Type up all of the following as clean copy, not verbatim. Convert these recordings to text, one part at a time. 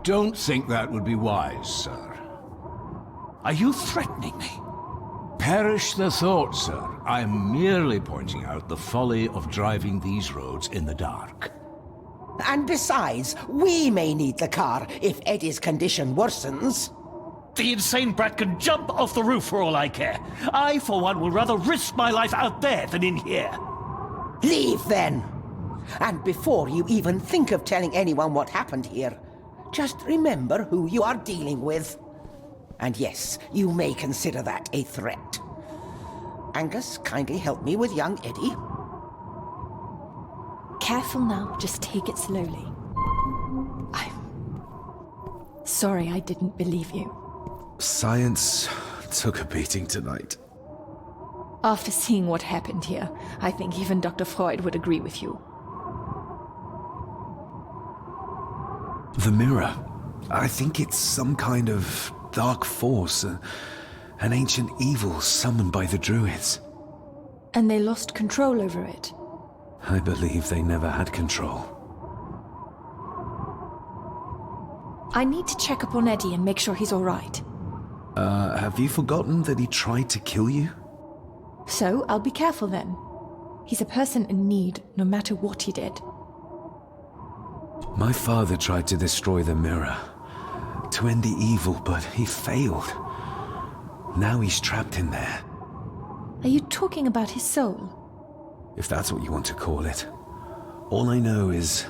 Don't think that would be wise, sir. Are you threatening me? Perish the thought, sir. I'm merely pointing out the folly of driving these roads in the dark. And besides, we may need the car if Eddie's condition worsens. The insane brat can jump off the roof for all I care. I, for one, will rather risk my life out there than in here. Leave, then. And before you even think of telling anyone what happened here, just remember who you are dealing with. And yes, you may consider that a threat. Angus, kindly help me with young Eddie. Careful now, just take it slowly. I'm sorry I didn't believe you. Science took a beating tonight. After seeing what happened here, I think even Dr. Freud would agree with you. The mirror. I think it's some kind of dark force, an ancient evil summoned by the druids. And they lost control over it. I believe they never had control. I need to check up on Eddie and make sure he's all right. Have you forgotten that he tried to kill you? So, I'll be careful then. He's a person in need, no matter what he did. My father tried to destroy the mirror, to end the evil, but he failed. Now he's trapped in there. Are you talking about his soul? If that's what you want to call it. All I know is...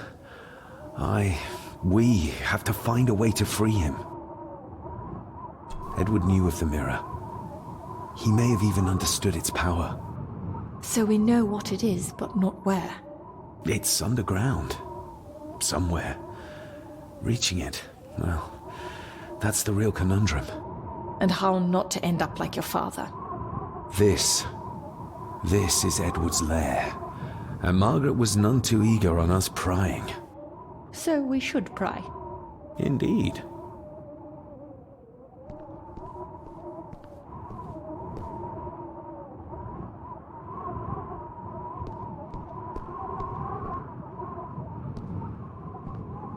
we have to find a way to free him. Edward knew of the mirror. He may have even understood its power. So we know what it is, but not where. It's underground. Somewhere. Reaching it, well, that's the real conundrum. And how not to end up like your father. This is Edward's lair. And Margaret was none too eager on us prying. So we should pry. Indeed.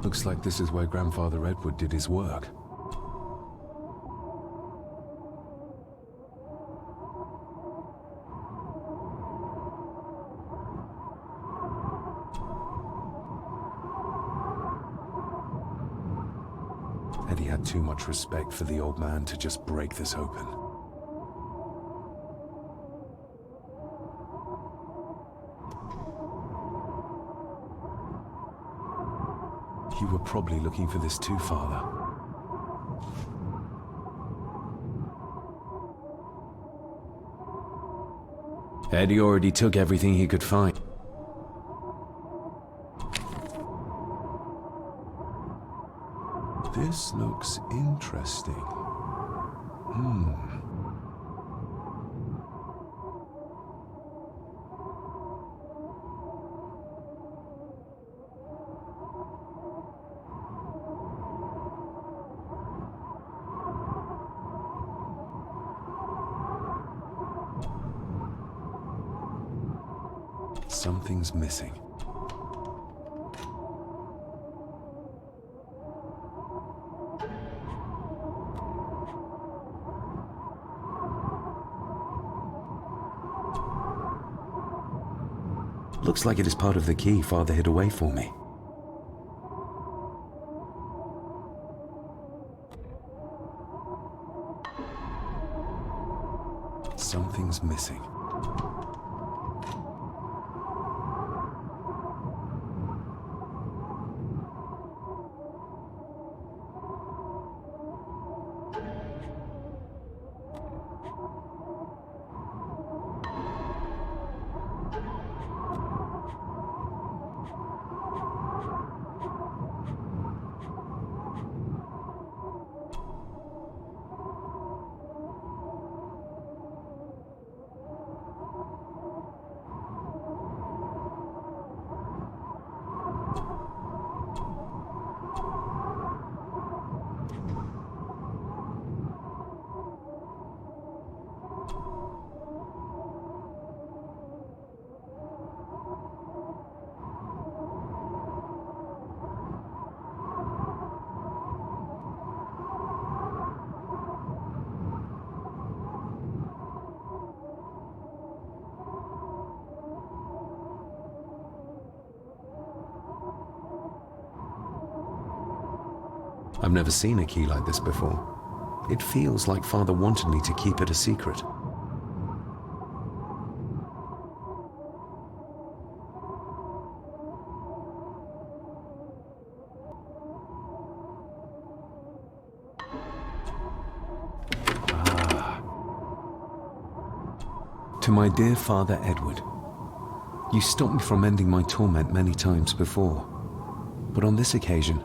Looks like this is where Grandfather Edward did his work. Eddie had too much respect for the old man to just break this open. You were probably looking for this too, Father. Eddie already took everything he could find. This looks interesting. Something's missing. Looks like it is part of the key Father hid away for me. Something's missing. I've never seen a key like this before. It feels like Father wanted me to keep it a secret. To my dear Father Edward, you stopped me from ending my torment many times before, but on this occasion,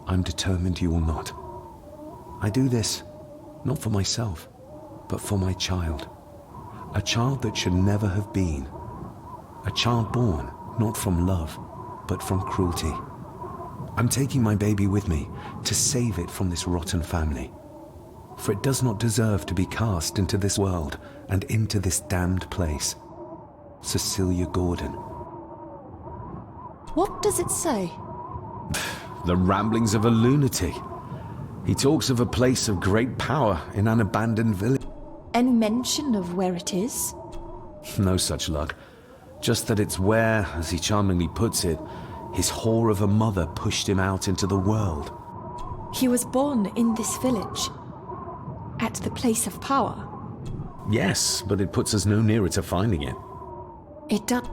I'm determined you will not. I do this, not for myself, but for my child. A child that should never have been. A child born, not from love, but from cruelty. I'm taking my baby with me to save it from this rotten family. For it does not deserve to be cast into this world and into this damned place. Cecilia Gordon. What does it say? The ramblings of a lunatic. He talks of a place of great power in an abandoned village. Any mention of where it is? No such luck. Just that it's where, as he charmingly puts it, his whore of a mother pushed him out into the world. He was born in this village. At the place of power. Yes, but it puts us no nearer to finding it. It does.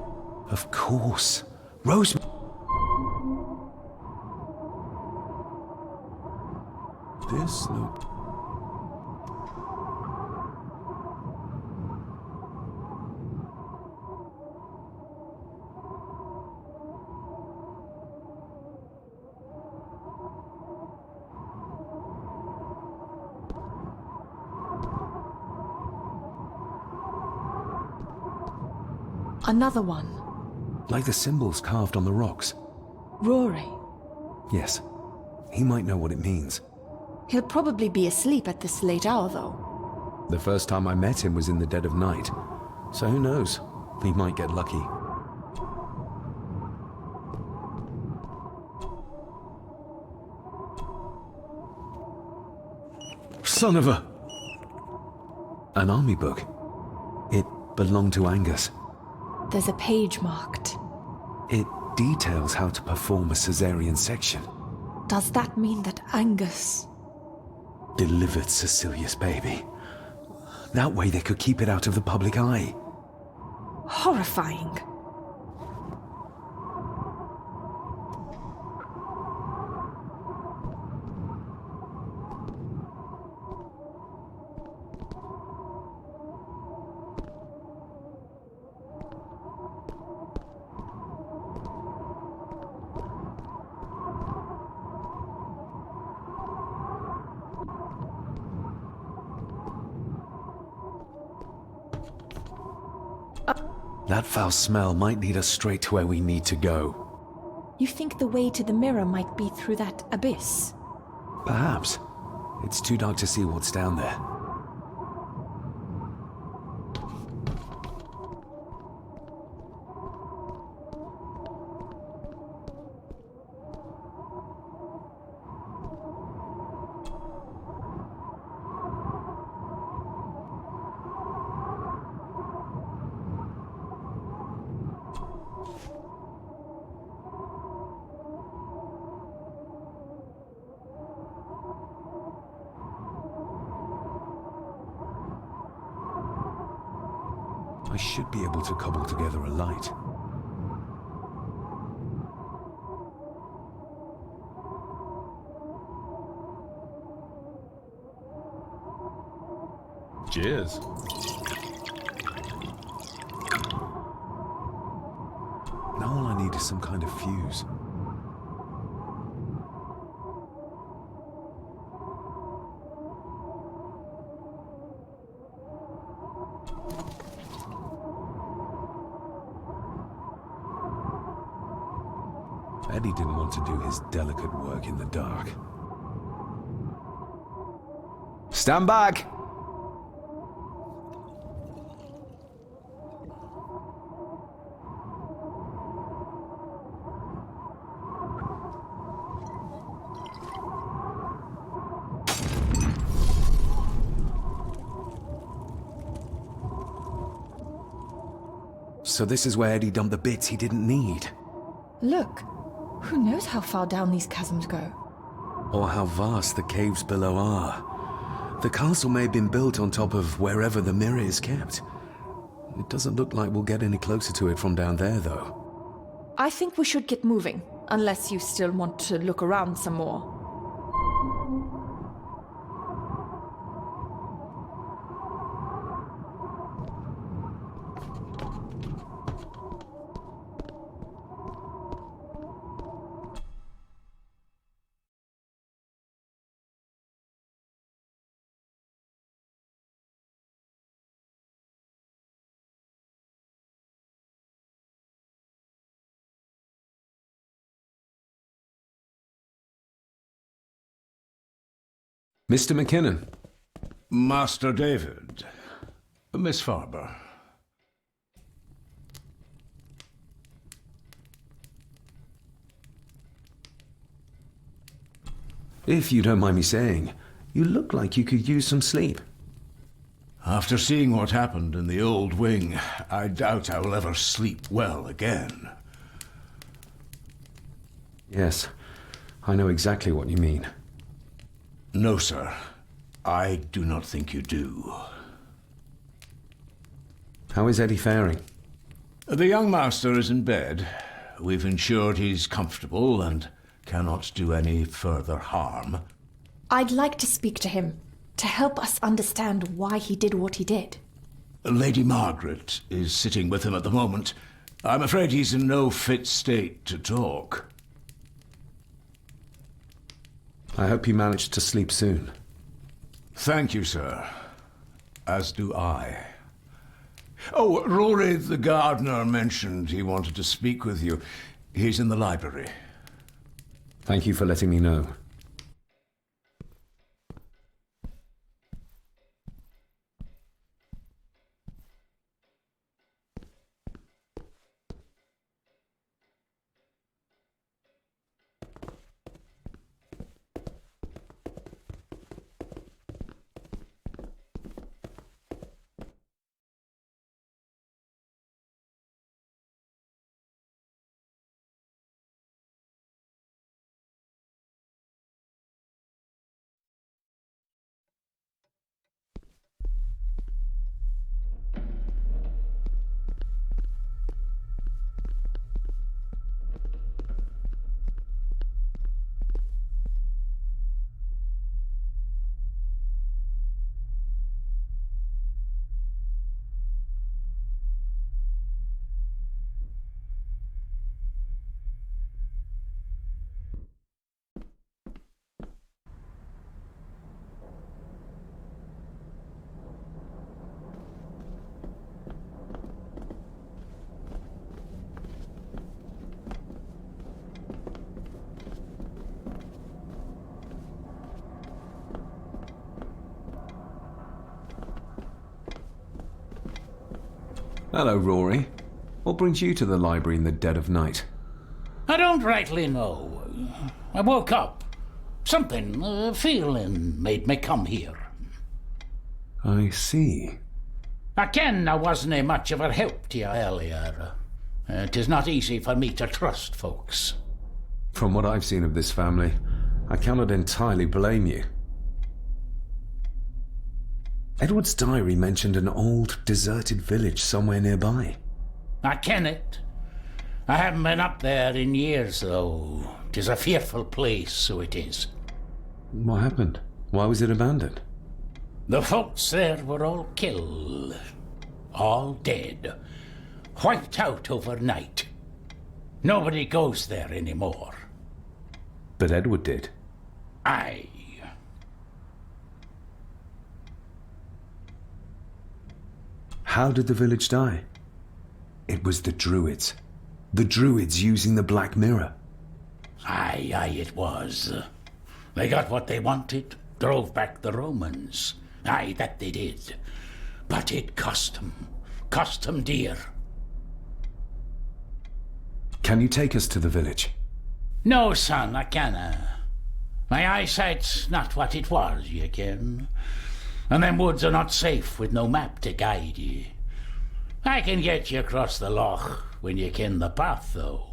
Of course. Rose... This look... Another one. Like the symbols carved on the rocks. Rory. Yes. He might know what it means. He'll probably be asleep at this late hour, though. The first time I met him was in the dead of night. So who knows? He might get lucky. Son of a... An army book. It belonged to Angus. There's a page marked. It details how to perform a cesarean section. Does that mean that Angus... delivered Cecilia's baby? That way they could keep it out of the public eye. Horrifying. That foul smell might lead us straight to where we need to go. You think the way to the mirror might be through that abyss? Perhaps. It's too dark to see what's down there. I should be able to cobble together a light. Cheers. Now all I need is some kind of fuse. Eddie didn't want to do his delicate work in the dark. Stand back! So this is where Eddie dumped the bits he didn't need. Look, who knows how far down these chasms go? or how vast the caves below are. The castle may have been built on top of wherever the mirror is kept. It doesn't look like we'll get any closer to it from down there, though. I think we should get moving, unless you still want to look around some more. Mr. McKinnon. Master David. Miss Farber. If you don't mind me saying, you look like you could use some sleep. After seeing what happened in the old wing, I doubt I will ever sleep well again. Yes, I know exactly what you mean. No, sir. I do not think you do. How is Eddie faring? The young master is in bed. We've ensured he's comfortable and cannot do any further harm. I'd like to speak to him, to help us understand why he did what he did. Lady Margaret is sitting with him at the moment. I'm afraid he's in no fit state to talk. I hope you managed to sleep soon. Thank you, sir. As do I. Oh, Rory the gardener mentioned he wanted to speak with you. He's in the library. Thank you for letting me know. Hello, Rory. What brings you to the library in the dead of night? I don't rightly know. I woke up. Something, feeling made me come here. I see. I ken I wasn't much of a help to you earlier. It is not easy for me to trust folks. From what I've seen of this family, I cannot entirely blame you. Edward's diary mentioned an old, deserted village somewhere nearby. I ken it. I haven't been up there in years, though. 'Tis a fearful place, so it is. What happened? Why was it abandoned? The folks there were all killed. All dead. Wiped out overnight. Nobody goes there anymore. But Edward did. Aye. How did the village die? It was the Druids. The Druids using the Black Mirror. Aye, it was. They got what they wanted, drove back the Romans. Aye, that they did. But it cost them dear. Can you take us to the village? No, son, I canna. My eyesight's not what it was, you ken. And them woods are not safe with no map to guide ye. I can get you across the loch when you ken the path, though.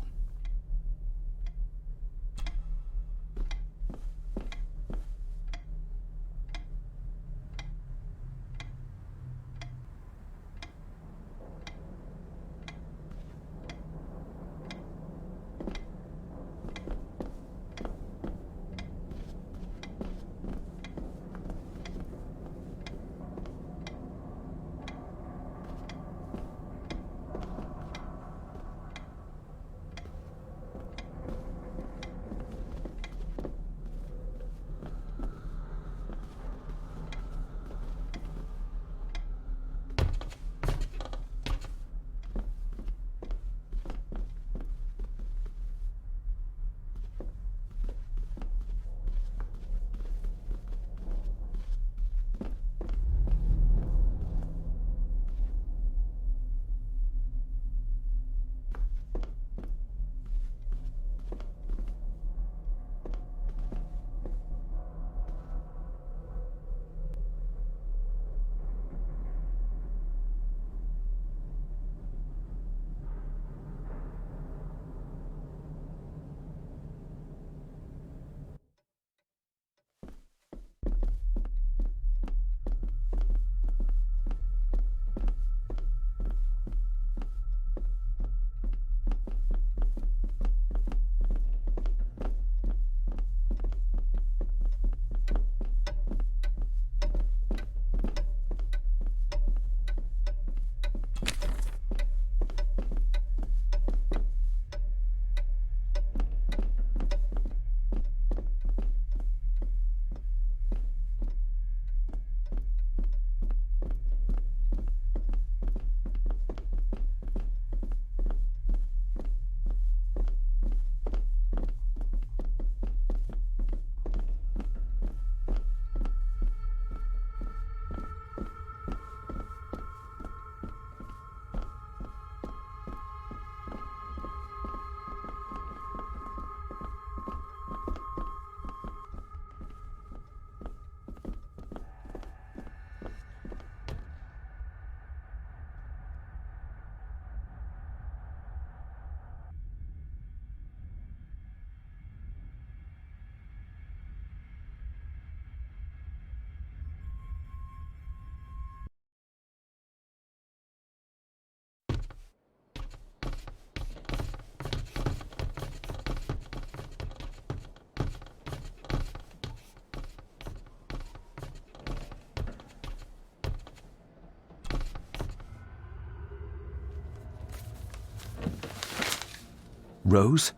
Rose?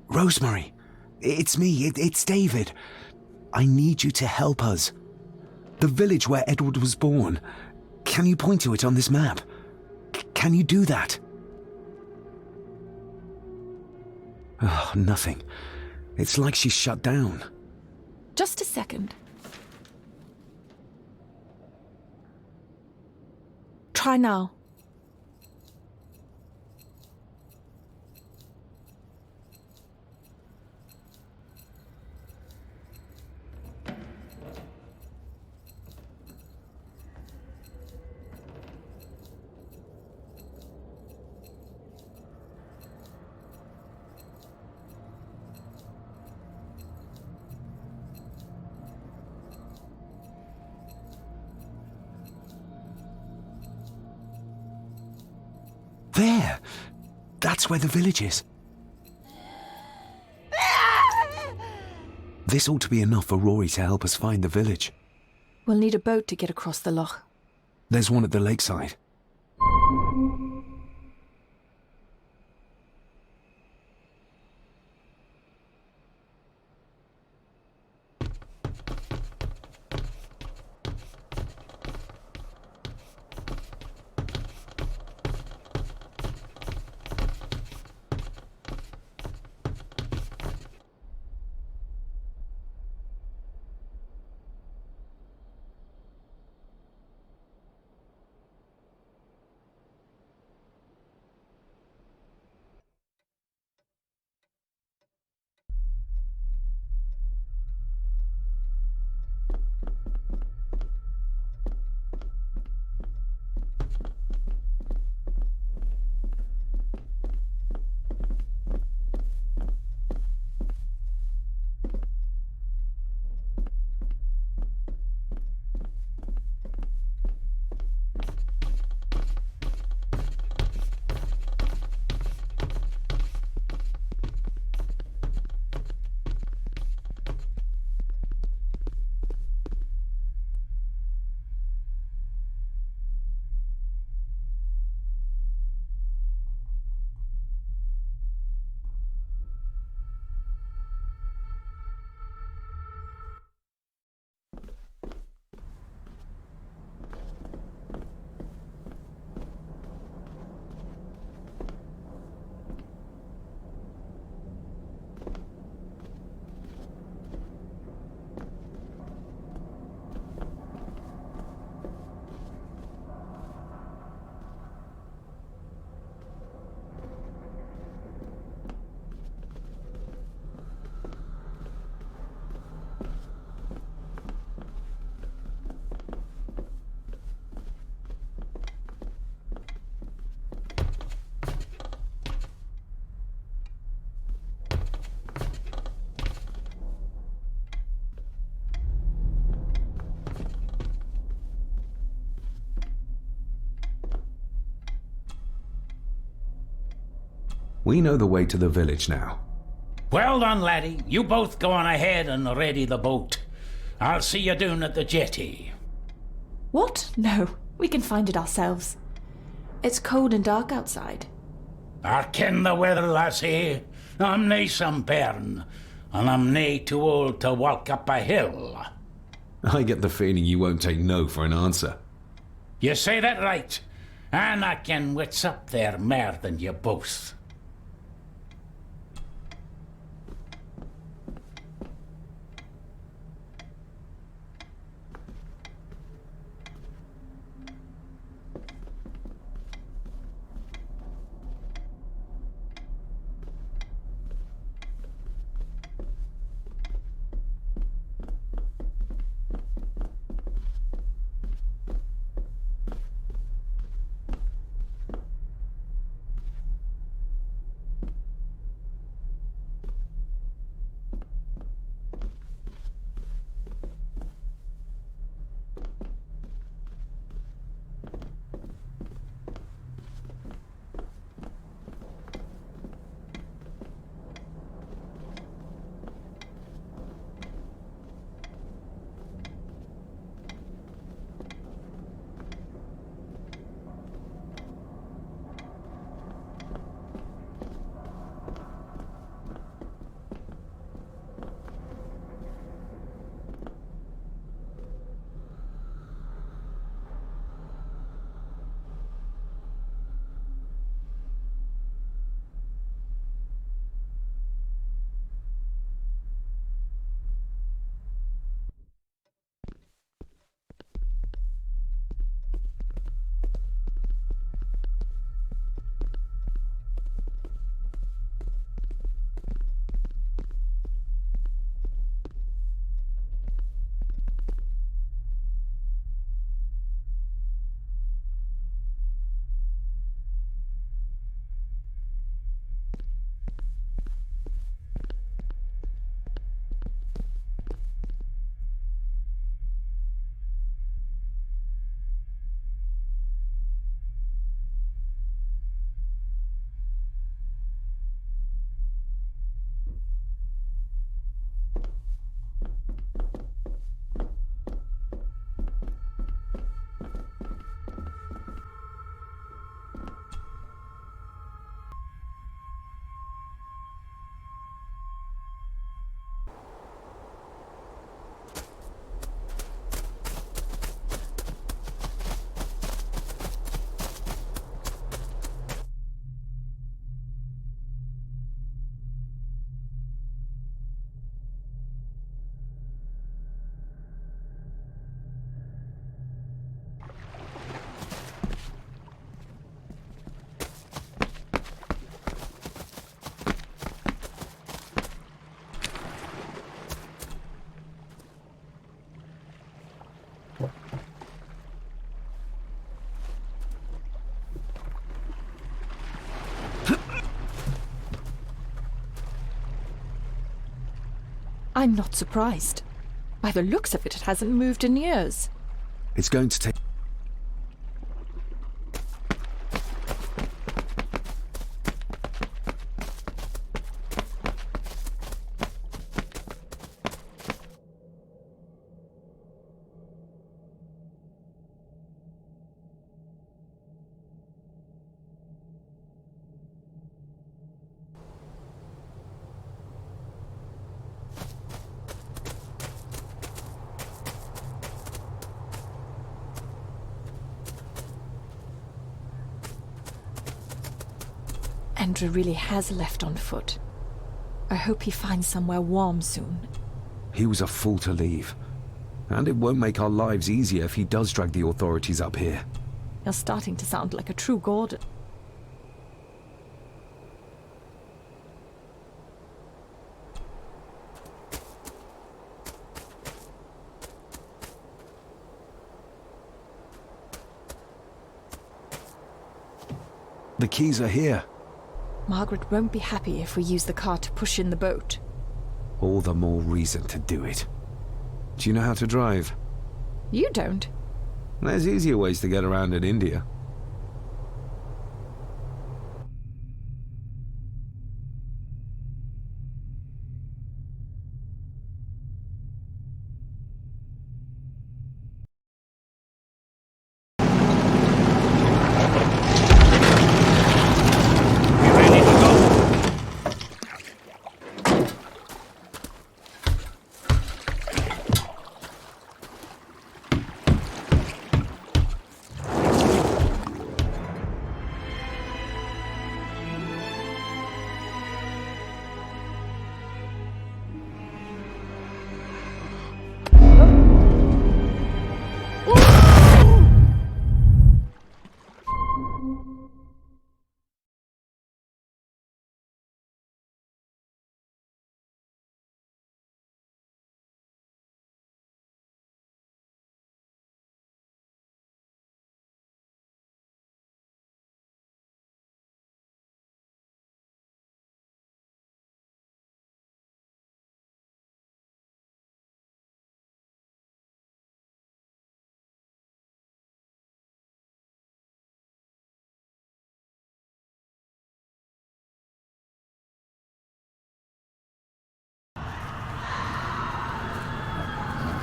Rosemary! It's me, it's David. I need you to help us. The village where Edward was born. Can you point to it on this map? Can you do that? Oh, nothing. It's like she's shut down. Just a second. Try now. There! That's where the village is. This ought to be enough for Rory to help us find the village. We'll need a boat to get across the loch. There's one at the lakeside. We know the way to the village now. Well done, laddie. You both go on ahead and ready the boat. I'll see you down at the jetty. What? No, we can find it ourselves. It's cold and dark outside. I ken the weather, lassie. I'm nae some bairn, and I'm nae too old to walk up a hill. I get the feeling you won't take no for an answer. You say that right, and I ken what's up there mair than you both. I'm not surprised. By the looks of it, it hasn't moved in years. It's going to take... Andrew really has left on foot. I hope he finds somewhere warm soon. He was a fool to leave. And it won't make our lives easier if he does drag the authorities up here. You're starting to sound like a true Gordon. The keys are here. Margaret won't be happy if we use the car to push in the boat. All the more reason to do it. Do you know how to drive? You don't. There's easier ways to get around in India.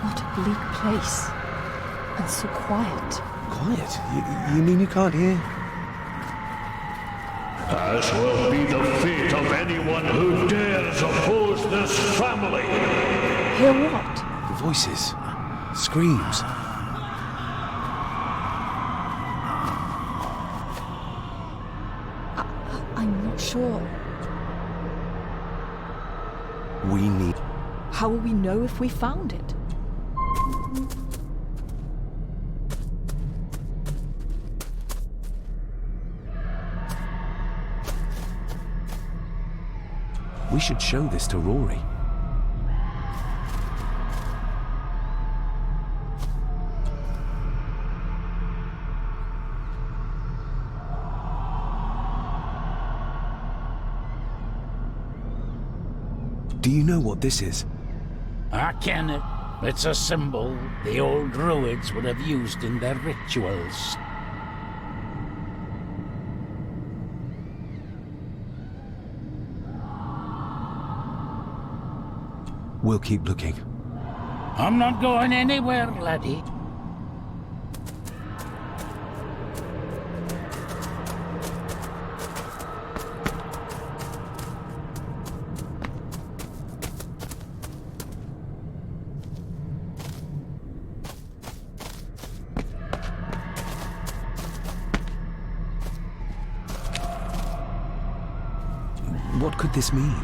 What a bleak place. And so quiet. Quiet? You mean you can't hear? As will be the fate of anyone who dares oppose this family. Hear what? The voices. Screams. I'm not sure. We need... How will we know if we found it? We should show this to Rory. Do you know what this is? I can it. It's a symbol the old Druids would have used in their rituals. We'll keep looking. I'm not going anywhere, laddie. What could this mean?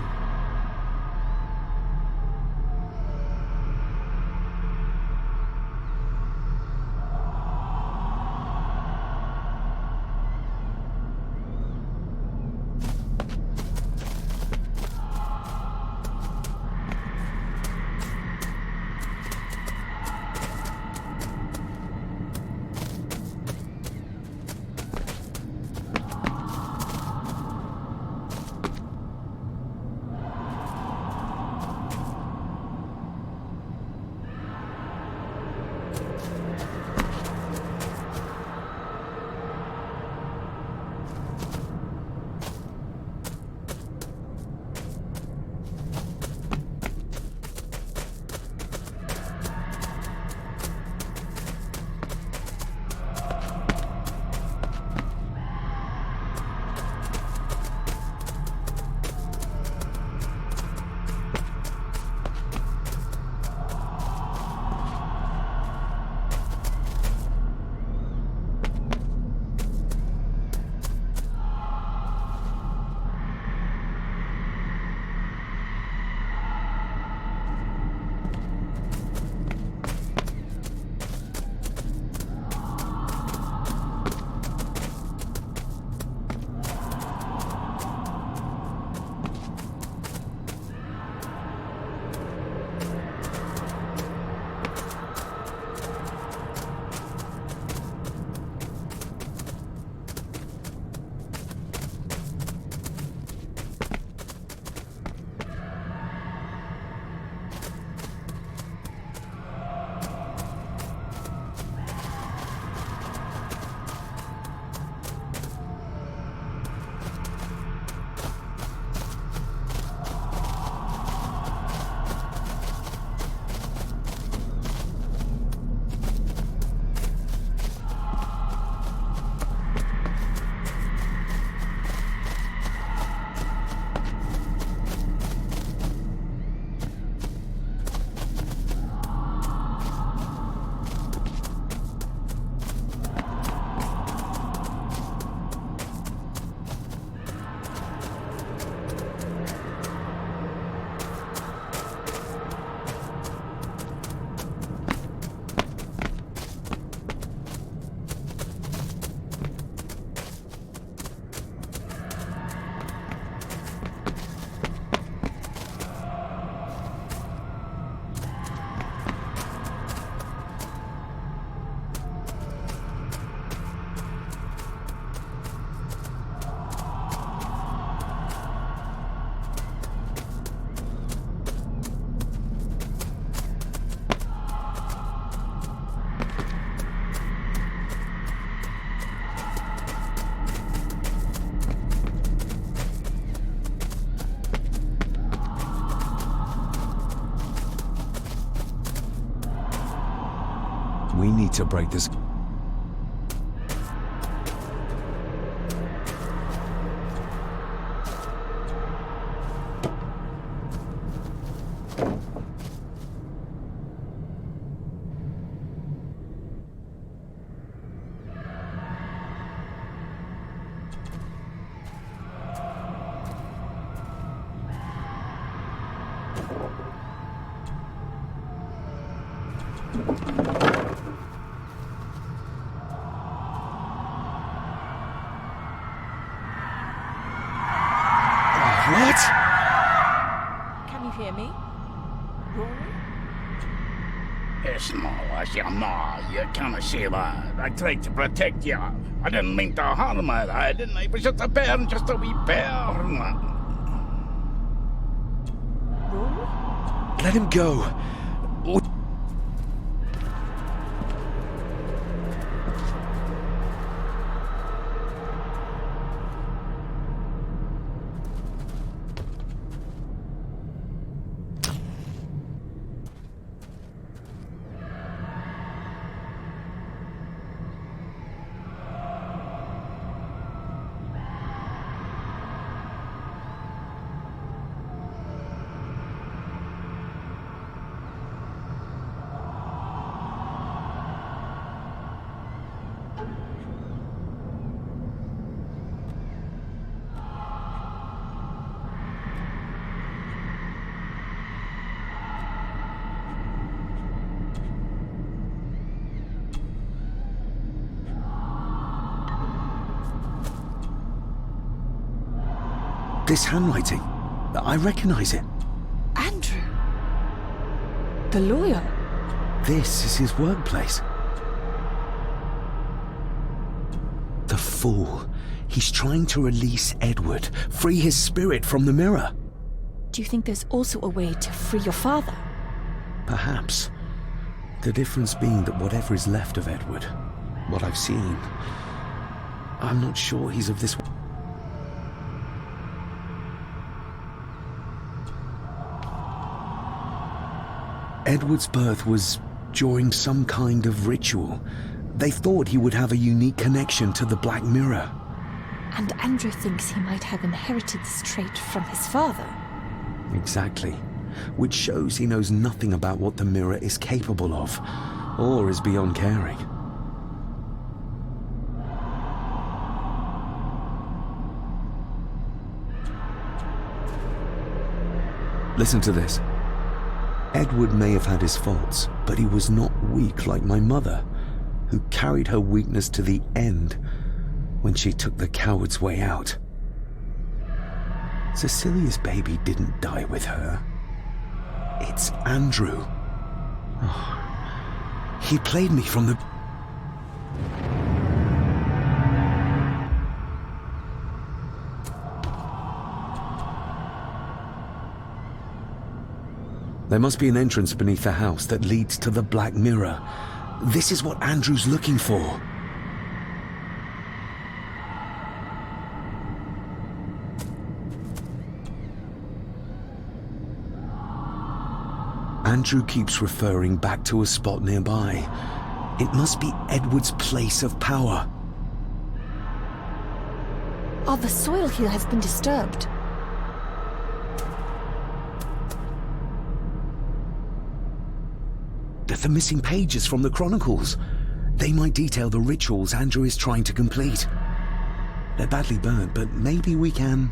We need to break this. What? Can you hear me? Rory? It's you can't see that. I tried to protect you. I didn't mean to harm her. I didn't. It was just a bear, just a wee bear. Rory? Let him go. This handwriting, I recognize it. Andrew! The lawyer? This is his workplace. The fool. He's trying to release Edward, free his spirit from the mirror. Do you think there's also a way to free your father? Perhaps. The difference being that whatever is left of Edward, what I've seen, I'm not sure he's of this. Edward's birth was during some kind of ritual. They thought he would have a unique connection to the Black Mirror. And Andrew thinks he might have inherited this trait from his father. Exactly. Which shows he knows nothing about what the mirror is capable of, or is beyond caring. Listen to this. Edward may have had his faults, but he was not weak like my mother, who carried her weakness to the end when she took the coward's way out. Cecilia's baby didn't die with her. It's Andrew. Oh, he played me from the... There must be an entrance beneath the house that leads to the Black Mirror. This is what Andrew's looking for. Andrew keeps referring back to a spot nearby. It must be Edward's place of power. Oh, the soil here has been disturbed. The missing pages from the Chronicles. They might detail the rituals Andrew is trying to complete. They're badly burnt, but maybe we can...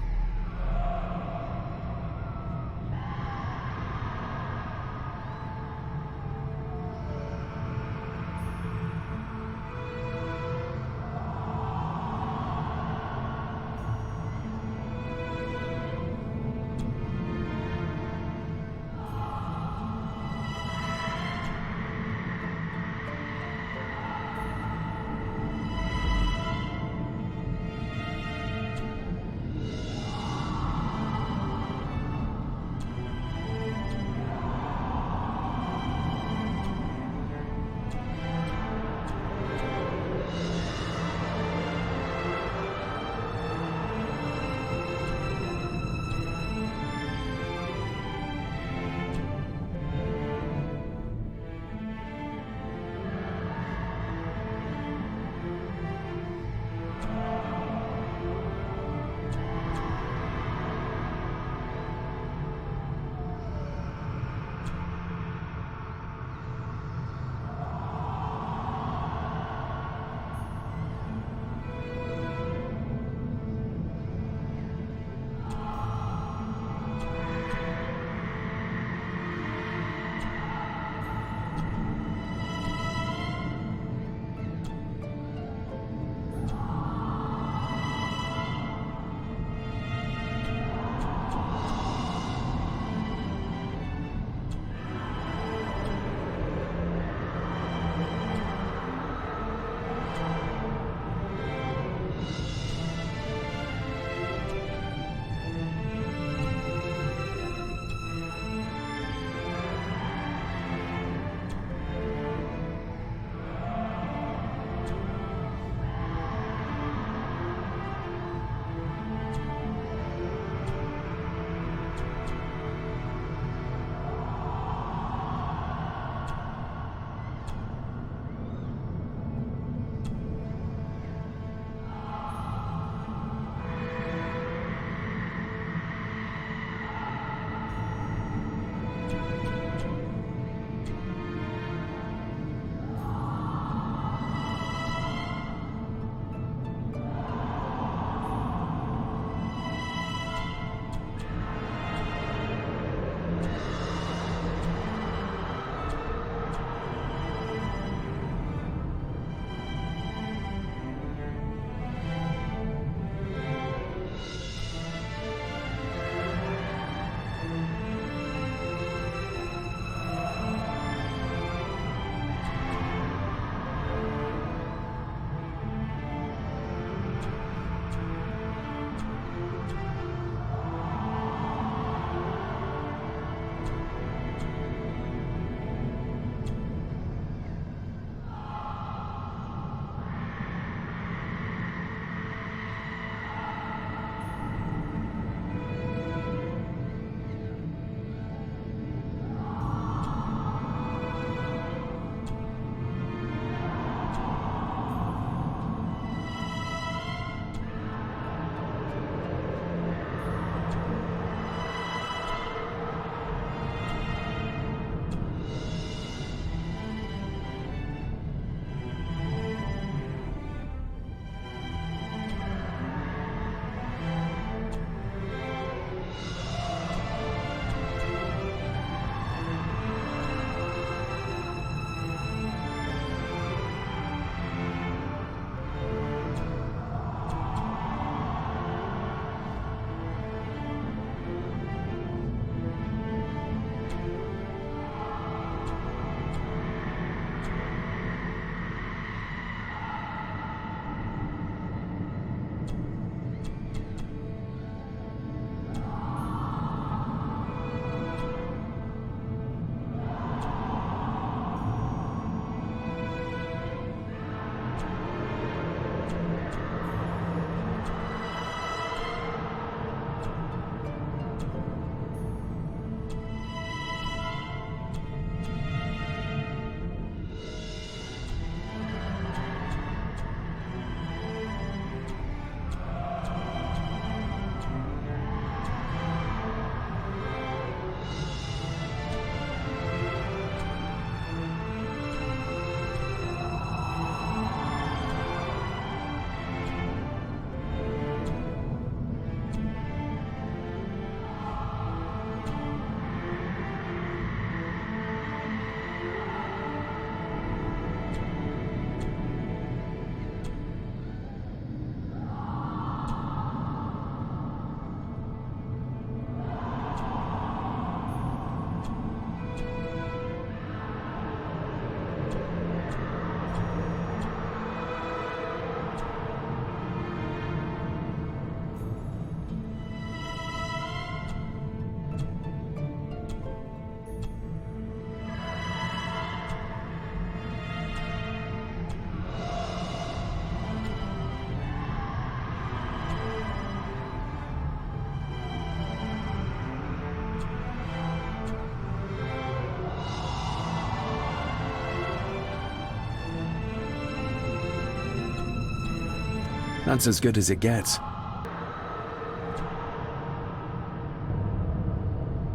That's as good as it gets.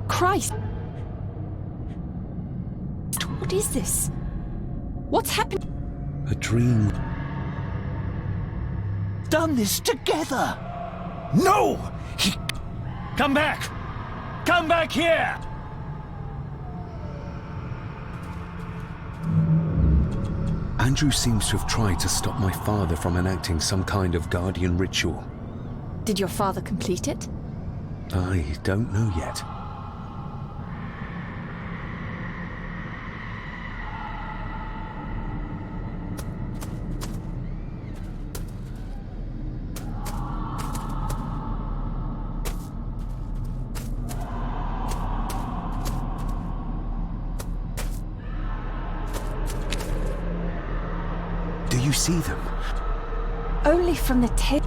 Christ! What is this? What's happened? A dream. Done this together! No! He... Come back! Come back here! Andrew seems to have tried to stop my father from enacting some kind of guardian ritual. Did your father complete it? I don't know yet. Do you see them? Only from the tape.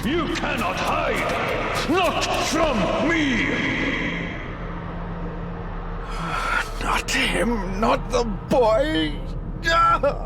You cannot hide! Not from me! Not him, not the boy! Ah!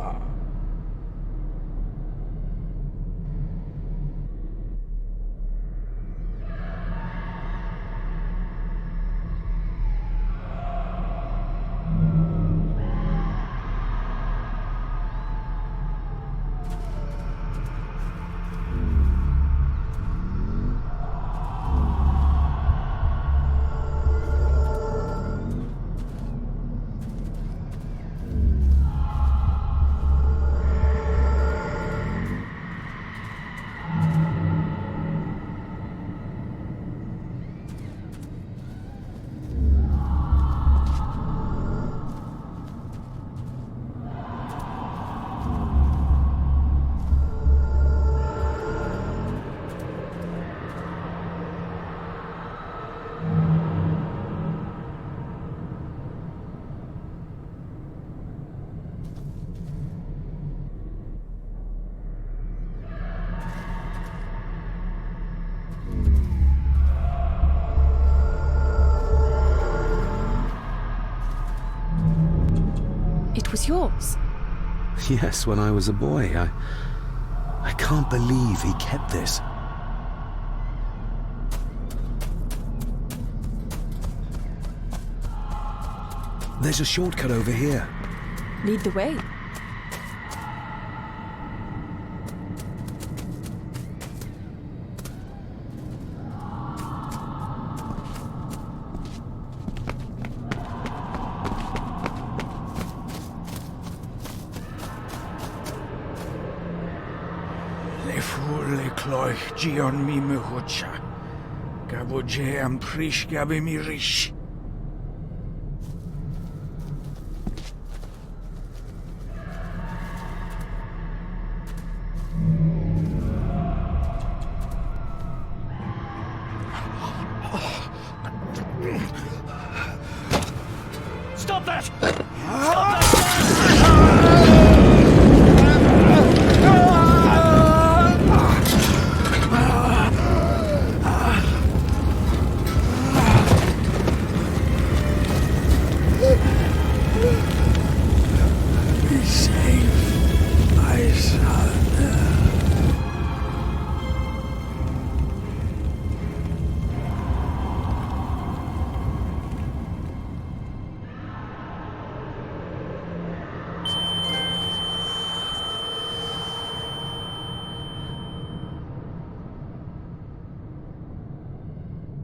It was yours. Yes, when I was a boy. I can't believe he kept this. There's a shortcut over here. Lead the way. Gion mi myhucha. Gaboje am prish gabe mi rish.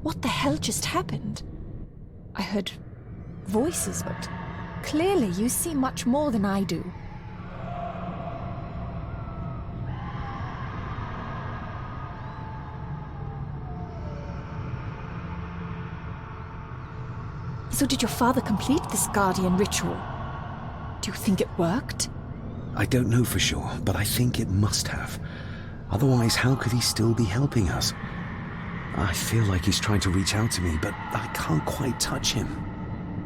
What the hell just happened? I heard voices, but clearly you see much more than I do. So did your father complete this guardian ritual? Do you think it worked? I don't know for sure, but I think it must have. Otherwise, how could he still be helping us? I feel like he's trying to reach out to me, but I can't quite touch him.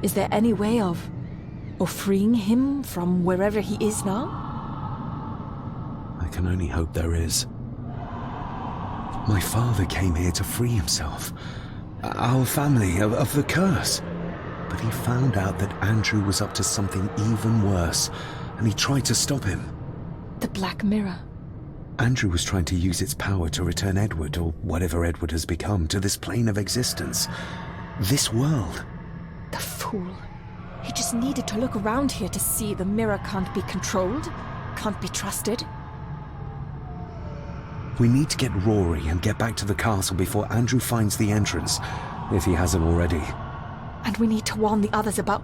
Is there any way of freeing him from wherever he is now? I can only hope there is. My father came here to free himself, our family, of the curse. But he found out that Andrew was up to something even worse, and he tried to stop him. The Black Mirror. Andrew was trying to use its power to return Edward, or whatever Edward has become, to this plane of existence. This world. The fool. He just needed to look around here to see the mirror can't be controlled, can't be trusted. We need to get Rory and get back to the castle before Andrew finds the entrance, if he hasn't already. And we need to warn the others about...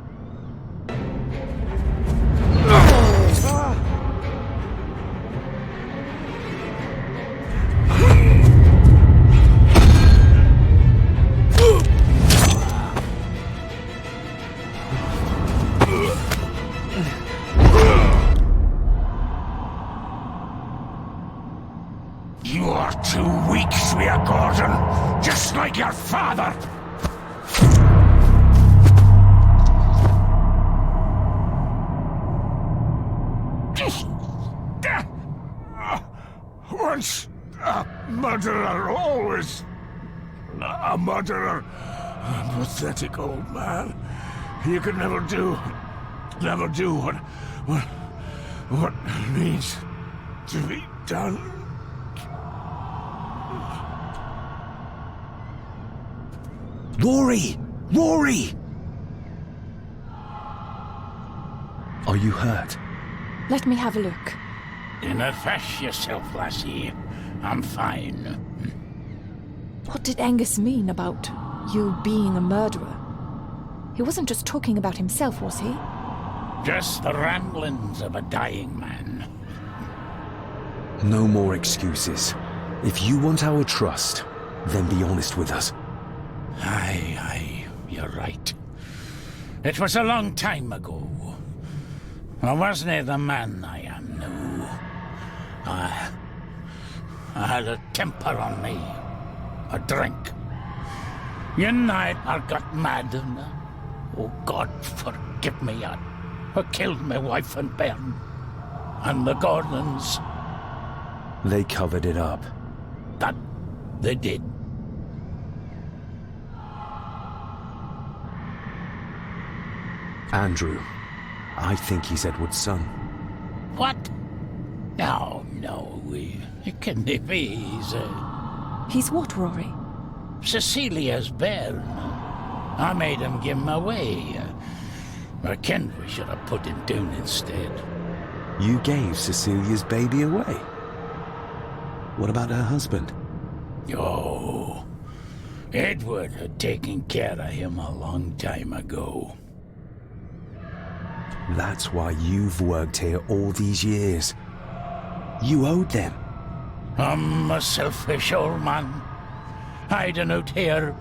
You are too weak, Swear Gordon, just like your father. Once a murderer, always a murderer. A pathetic old man. You could never do what needs to be done. Rory! Rory! Are you hurt? Let me have a look. Dinna fash yourself, lassie. I'm fine. What did Angus mean about you being a murderer? He wasn't just talking about himself, was he? Just the ramblings of a dying man. No more excuses. If you want our trust, then be honest with us. Aye, you're right. It was a long time ago. I wasn't the man I am now. I had a temper on me. A drink. One night I got mad and, oh God forgive me, I killed my wife and bairn. And the Gordons. They covered it up. That they did. Andrew. I think he's Edward's son. What? No, it can't be. He's what, Rory? Cecilia's bairn. I made him give him away. I kenned we should have put him down instead. You gave Cecilia's baby away? What about her husband? Oh, Edward had taken care of him a long time ago. That's why you've worked here all these years. You owed them. I'm a selfish old man. Hiding out here,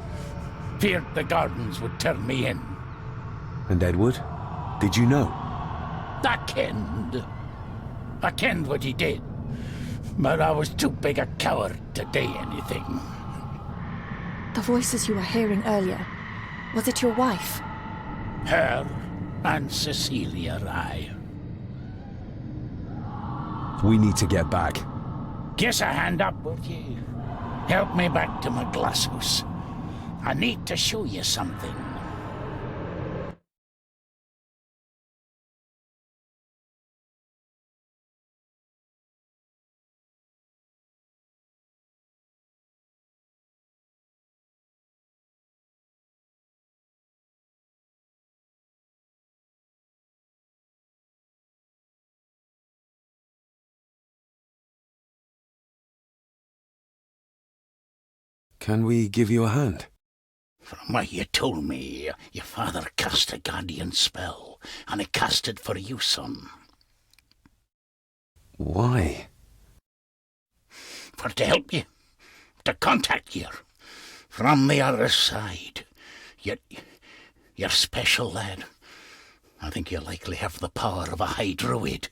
feared the gardens would turn me in. And Edward? Did you know? I kenned what he did. But I was too big a coward to do anything. The voices you were hearing earlier, was it your wife? Her and Cecilia, aye. We need to get back. Give a hand up, would you? Help me back to my glasshouse. I need to show you something. Can we give you a hand? From what you told me, your father cast a guardian spell, and it cast it for you, son. Why? For to help you, to contact you from the other side. You're special, lad. I think you likely have the power of a high druid.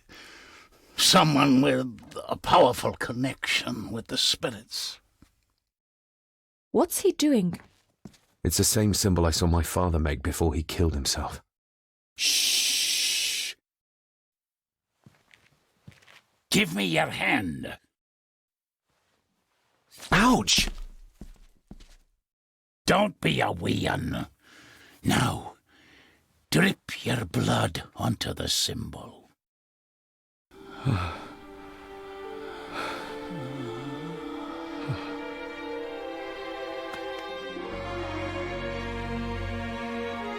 Someone with a powerful connection with the spirits. What's he doing? It's the same symbol I saw my father make before he killed himself. Shh! Give me your hand. Ouch! Don't be a wee un. Now, drip your blood onto the symbol.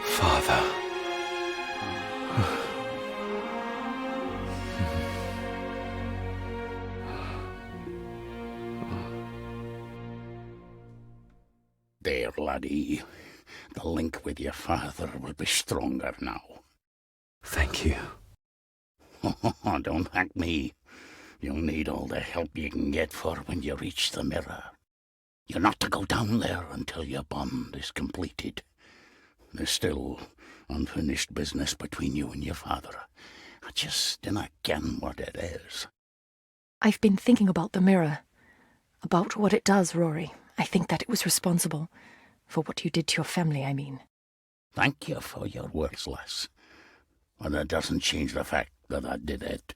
Father. There, laddie. The link with your father will be stronger now. Thank you. Don't thank me. You'll need all the help you can get for when you reach the mirror. You're not to go down there until your bond is completed. There's still unfinished business between you and your father. I just dinna ken what it is. I've been thinking about the mirror. About what it does, Rory. I think that it was responsible. For what you did to your family, I mean. Thank you for your words, lass. But that doesn't change the fact that I did it.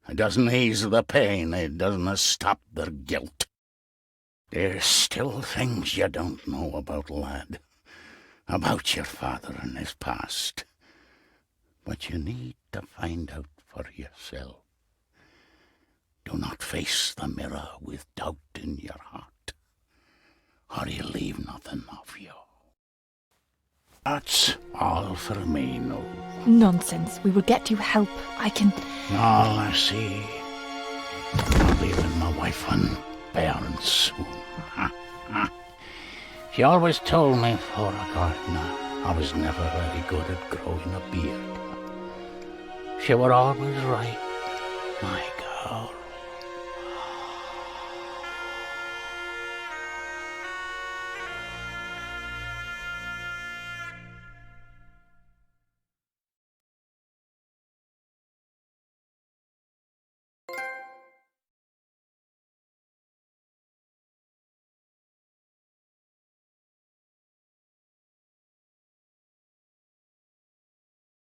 It doesn't ease the pain. It doesn't stop their guilt. There's still things you don't know about, lad. About your father and his past. But you need to find out for yourself. Do not face the mirror with doubt in your heart, or you'll leave nothing of you. That's all for me, no. Nonsense. We will get you help. I can... All I see. I'm leaving my wife and parents soon. She always told me for a gardener I was never very good at growing a beard. She were always right, my girl.